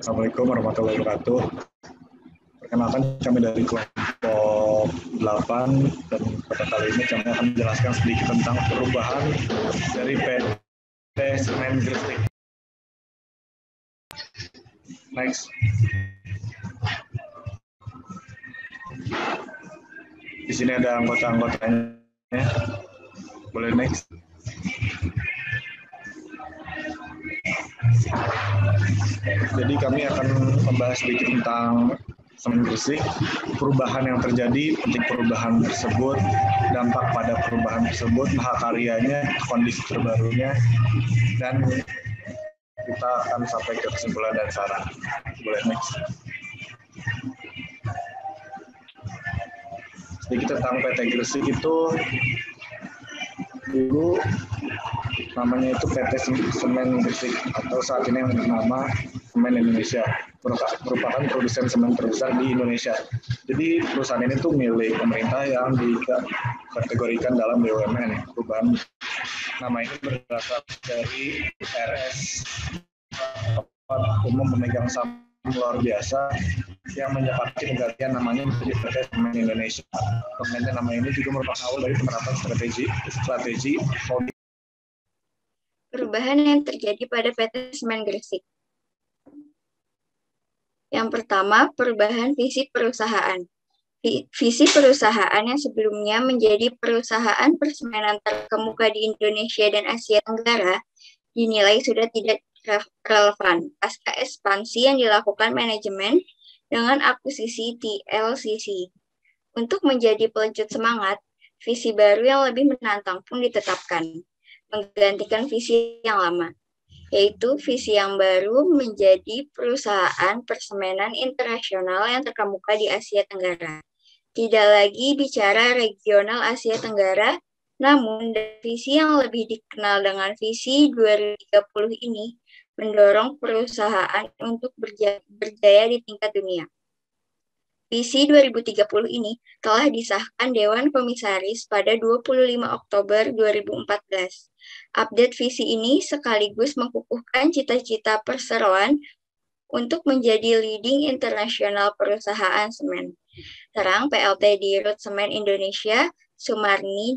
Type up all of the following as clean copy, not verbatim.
Assalamualaikum warahmatullahi wabarakatuh. Perkenalkan, kami dari kelompok 8 dan pada kali ini kami akan menjelaskan sedikit tentang perubahan dari PT Semen Gresik. Next. Di sini ada anggota-anggotanya. Boleh next. Jadi kami akan membahas sedikit tentang Semen Gresik, perubahan yang terjadi, penting perubahan tersebut, dampak pada perubahan tersebut, mahakaryanya, kondisi terbarunya, dan kita akan sampai ke kesimpulan dan saran. Boleh next. Sedikit tentang PT Gresik itu dulu namanya itu PT Semen Gresik atau saat ini yang bernama Semen Indonesia, merupakan produsen semen terbesar di Indonesia. Jadi perusahaan ini tuh milik pemerintah yang dikategorikan dalam BUMN. Perubahan nama ini berasal dari RS umum pemegang saham luar biasa yang menyepakati penggantian namanya menjadi PT Semen Indonesia. Penggantian nama ini juga merupakan awal dari penerapan strategi perubahan yang terjadi pada PT Semen Gresik. Yang pertama, perubahan visi perusahaan. Visi perusahaan yang sebelumnya menjadi perusahaan persemenan terkemuka di Indonesia dan Asia Tenggara dinilai sudah tidak relevan pasca ekspansi yang dilakukan manajemen dengan akuisisi TLCC. Untuk menjadi pelecut semangat, visi baru yang lebih menantang pun ditetapkan, menggantikan visi yang lama, yaitu visi yang baru menjadi perusahaan persemenan internasional yang terkemuka di Asia Tenggara. Tidak lagi bicara regional Asia Tenggara, namun visi yang lebih dikenal dengan visi 2030 ini mendorong perusahaan untuk berjaya di tingkat dunia. Visi 2030 ini telah disahkan Dewan Komisaris pada 25 Oktober 2014. Update visi ini sekaligus mengukuhkan cita-cita perseroan untuk menjadi leading internasional perusahaan semen. Serang PLT Dirut Semen Indonesia, Suparni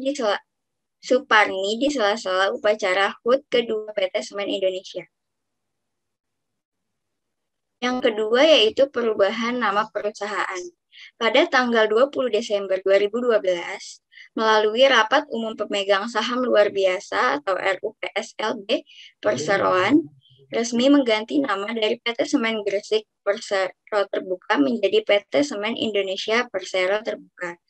di sela-sela upacara HUT kedua PT Semen Indonesia. Yang kedua yaitu perubahan nama perusahaan. Pada tanggal 20 Desember 2012, melalui Rapat Umum Pemegang Saham Luar Biasa atau RUPSLB Perseroan, resmi mengganti nama dari PT Semen Gresik Persero Terbuka menjadi PT Semen Indonesia Persero Terbuka.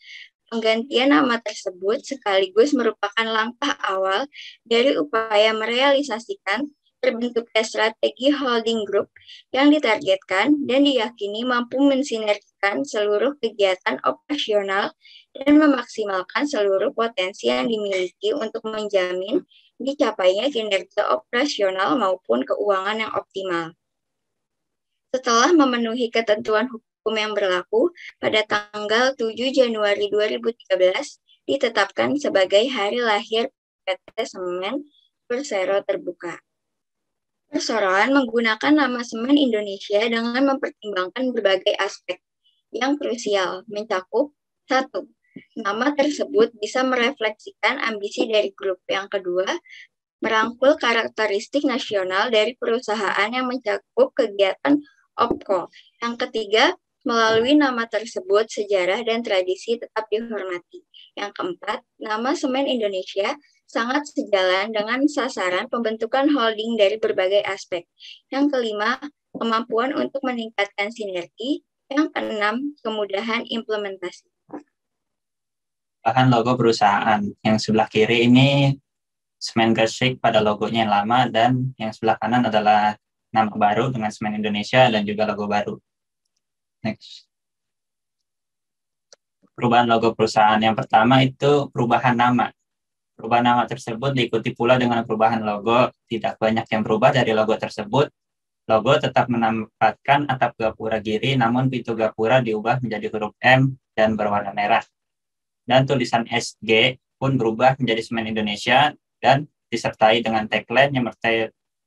Penggantian nama tersebut sekaligus merupakan langkah awal dari upaya merealisasikan terbentuknya strategi holding group yang ditargetkan dan diyakini mampu mensinergikan seluruh kegiatan operasional dan memaksimalkan seluruh potensi yang dimiliki untuk menjamin dicapainya kinerja operasional maupun keuangan yang optimal. Setelah memenuhi ketentuan hukum yang berlaku, pada tanggal 7 Januari 2013 ditetapkan sebagai hari lahir PT Semen Persero Terbuka. Perseroan menggunakan nama Semen Indonesia dengan mempertimbangkan berbagai aspek yang krusial, mencakup 1. Nama tersebut bisa merefleksikan ambisi dari grup. Yang kedua, merangkul karakteristik nasional dari perusahaan yang mencakup kegiatan OPCO. Yang ketiga, melalui nama tersebut sejarah dan tradisi tetap dihormati. Yang keempat, nama Semen Indonesia sangat sejalan dengan sasaran pembentukan holding dari berbagai aspek. Yang kelima, kemampuan untuk meningkatkan sinergi. Yang keenam, kemudahan implementasi. Bahan logo perusahaan. Yang sebelah kiri ini Semen Gresik pada logonya yang lama, dan yang sebelah kanan adalah nama baru dengan Semen Indonesia dan juga logo baru. Next. Perubahan logo perusahaan yang pertama itu perubahan nama. Perubahan nama tersebut diikuti pula dengan perubahan logo. Tidak banyak yang berubah dari logo tersebut. Logo tetap menempatkan atap gapura giri, namun pintu gapura diubah menjadi huruf M dan berwarna merah. Dan tulisan SG pun berubah menjadi Semen Indonesia dan disertai dengan tagline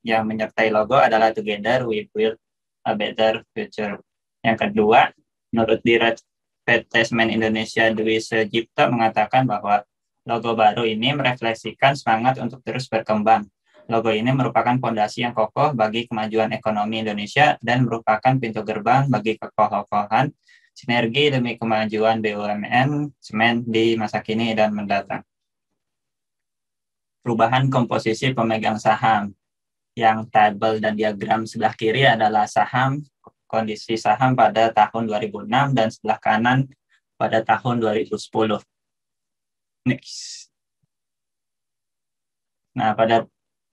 yang menyertai logo adalah Together We Build a better future. Yang kedua, menurut Dirut PT Semen Indonesia Dwi Sejipto mengatakan bahwa logo baru ini merefleksikan semangat untuk terus berkembang. Logo ini merupakan fondasi yang kokoh bagi kemajuan ekonomi Indonesia dan merupakan pintu gerbang bagi kekokohan sinergi demi kemajuan BUMN semen di masa kini dan mendatang. Perubahan komposisi pemegang saham. Yang tabel dan diagram sebelah kiri adalah kondisi saham pada tahun 2006 dan sebelah kanan pada tahun 2010. Next. Nah, pada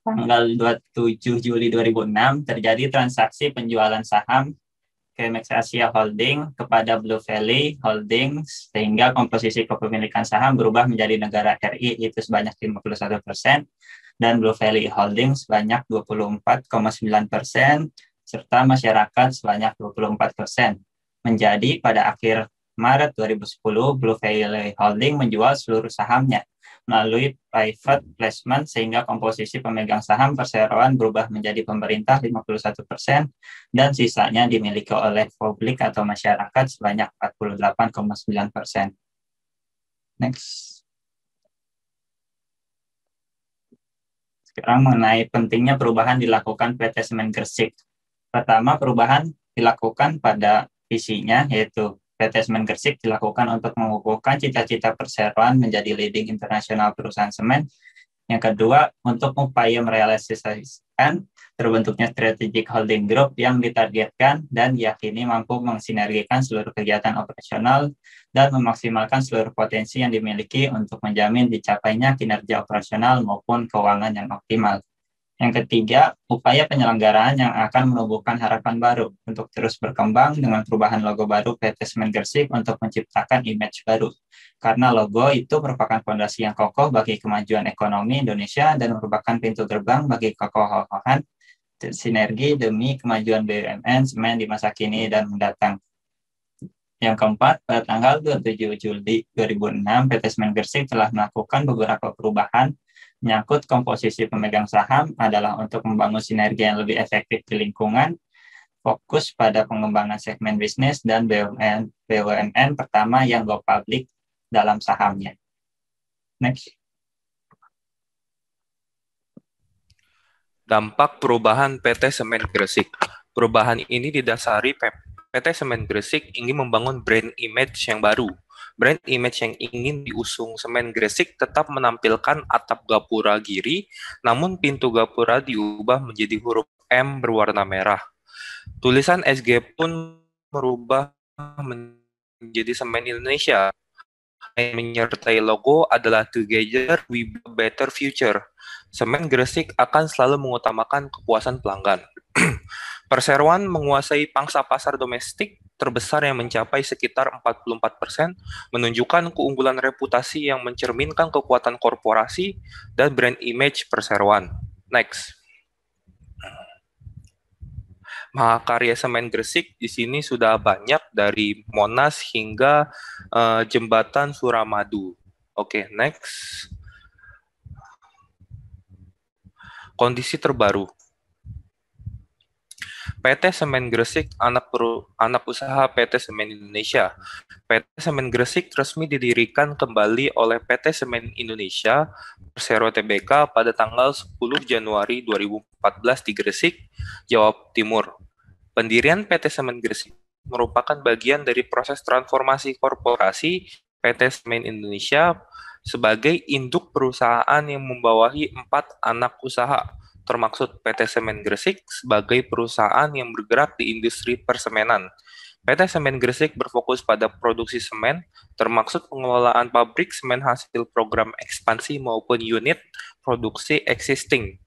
tanggal 27 Juli 2006 terjadi transaksi penjualan saham KMX Asia Holding kepada Blue Valley Holdings sehingga komposisi kepemilikan saham berubah menjadi negara RI itu sebanyak 51% dan Blue Valley Holdings sebanyak 24,9% serta masyarakat sebanyak 24%. Menjadi pada akhir Maret 2010 Blue Valley Holding menjual seluruh sahamnya melalui private placement sehingga komposisi pemegang saham perseroan berubah menjadi pemerintah 51% dan sisanya dimiliki oleh publik atau masyarakat sebanyak 48,9%. Next. Sekarang mengenai pentingnya perubahan dilakukan PT Semen Gresik. Pertama, perubahan dilakukan pada visinya yaitu PT Semen Gresik dilakukan untuk mengukuhkan cita-cita perseroan menjadi leading internasional perusahaan semen. Yang kedua, untuk upaya merealisasikan terbentuknya strategic holding group yang ditargetkan dan diyakini mampu mensinergikan seluruh kegiatan operasional dan memaksimalkan seluruh potensi yang dimiliki untuk menjamin dicapainya kinerja operasional maupun keuangan yang optimal. Yang ketiga, upaya penyelenggaraan yang akan menumbuhkan harapan baru untuk terus berkembang dengan perubahan logo baru PT Semen Gresik untuk menciptakan image baru. Karena logo itu merupakan fondasi yang kokoh bagi kemajuan ekonomi Indonesia dan merupakan pintu gerbang bagi kekokohan sinergi demi kemajuan BUMN semen di masa kini dan mendatang. Yang keempat, pada tanggal 27 Juli 2006, PT Semen Gresik telah melakukan beberapa perubahan menyangkut komposisi pemegang saham adalah untuk membangun sinergi yang lebih efektif di lingkungan, fokus pada pengembangan segmen bisnis dan BUMN pertama yang go public dalam sahamnya. Next. Dampak perubahan PT Semen Gresik. Perubahan ini didasari PT Semen Gresik ingin membangun brand image yang baru. Brand image yang ingin diusung Semen Gresik tetap menampilkan atap gapura giri, namun pintu gapura diubah menjadi huruf M berwarna merah. Tulisan SG pun merubah menjadi Semen Indonesia. Yang menyertai logo adalah Together We Build a Better Future. Semen Gresik akan selalu mengutamakan kepuasan pelanggan. Perseroan menguasai pangsa pasar domestik terbesar yang mencapai sekitar 44%, menunjukkan keunggulan reputasi yang mencerminkan kekuatan korporasi dan brand image perseroan. Next. Mahakarya Semen Gresik di sini sudah banyak dari Monas hingga Jembatan Suramadu. Oke, next. Kondisi terbaru. PT Semen Gresik anak usaha PT Semen Indonesia. PT Semen Gresik resmi didirikan kembali oleh PT Semen Indonesia Persero Tbk pada tanggal 10 Januari 2014 di Gresik, Jawa Timur. Pendirian PT Semen Gresik merupakan bagian dari proses transformasi korporasi PT Semen Indonesia sebagai induk perusahaan yang membawahi 4 anak usaha, termaksud PT Semen Gresik sebagai perusahaan yang bergerak di industri persemenan. PT Semen Gresik berfokus pada produksi semen, termaksud pengelolaan pabrik semen hasil program ekspansi maupun unit produksi existing,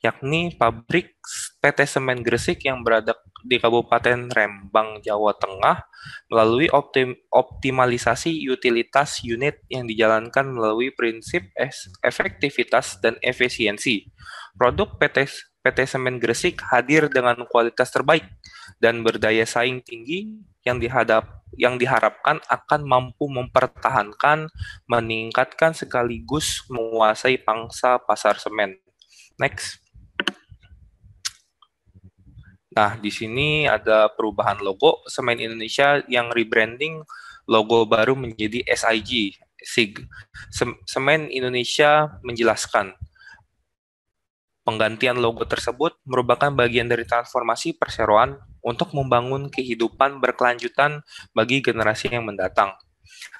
yakni pabrik PT Semen Gresik yang berada di Kabupaten Rembang, Jawa Tengah, melalui optimalisasi utilitas unit yang dijalankan melalui prinsip efektivitas dan efisiensi. Produk PT Semen Gresik hadir dengan kualitas terbaik dan berdaya saing tinggi yang diharapkan akan mampu mempertahankan, meningkatkan sekaligus menguasai pangsa pasar semen. Next. Nah, di sini ada perubahan logo Semen Indonesia yang rebranding logo baru menjadi SIG, SIG. Semen Indonesia menjelaskan penggantian logo tersebut merupakan bagian dari transformasi perseroan untuk membangun kehidupan berkelanjutan bagi generasi yang mendatang.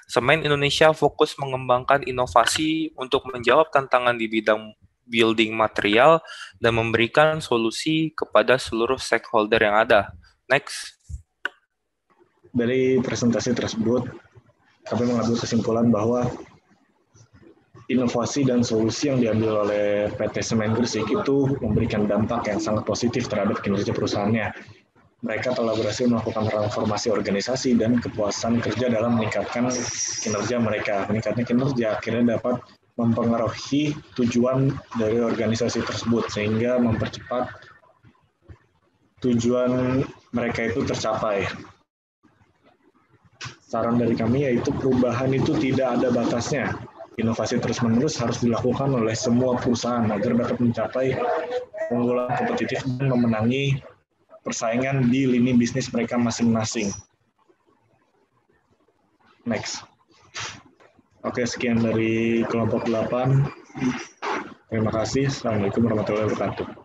Semen Indonesia fokus mengembangkan inovasi untuk menjawab tantangan di bidang building material dan memberikan solusi kepada seluruh stakeholder yang ada. Next. Dari presentasi tersebut, kami mengambil kesimpulan bahwa inovasi dan solusi yang diambil oleh PT Semen Gresik itu memberikan dampak yang sangat positif terhadap kinerja perusahaannya. Mereka telah berhasil melakukan transformasi organisasi dan kepuasan kerja dalam meningkatkan kinerja mereka. Meningkatnya kinerja akhirnya dapat mempengaruhi tujuan dari organisasi tersebut sehingga mempercepat tujuan mereka itu tercapai. Saran dari kami yaitu perubahan itu tidak ada batasnya. Inovasi terus-menerus harus dilakukan oleh semua perusahaan agar dapat mencapai keunggulan kompetitif dan memenangi persaingan di lini bisnis mereka masing-masing. Next. Oke, sekian dari kelompok 8. Terima kasih. Assalamualaikum warahmatullahi wabarakatuh.